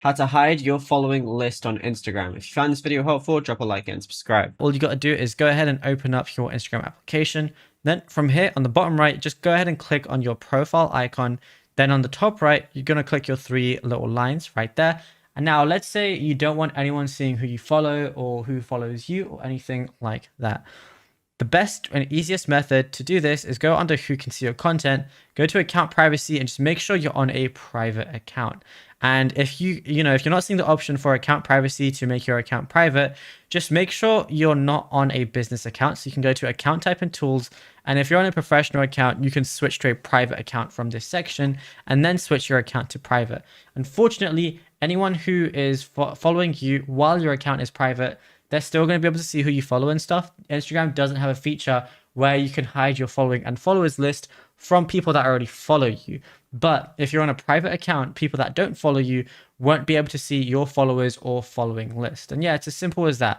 How to hide your following list on Instagram. If you found this video helpful, drop a like and subscribe. All you got to do is go ahead and open up your Instagram application. Then from here on the bottom right, just go ahead and click on your profile icon. Then on the top right, you're going to click your three little lines right there. And now let's say you don't want anyone seeing who you follow or who follows you or anything like that. The best and easiest method to do this is go under who can see your content, go to account privacy and just make sure you're on a private account. And if if you're not seeing the option for account privacy to make your account private, just make sure you're not on a business account. So you can go to account type and tools. And if you're on a professional account, you can switch to a private account from this section and then switch your account to private. Unfortunately, anyone who is following you while your account is private, they're still going to be able to see who you follow and stuff. Instagram doesn't have a feature where you can hide your following and followers list from people that already follow you. But if you're on a private account, people that don't follow you won't be able to see your followers or following list. And yeah, it's as simple as that.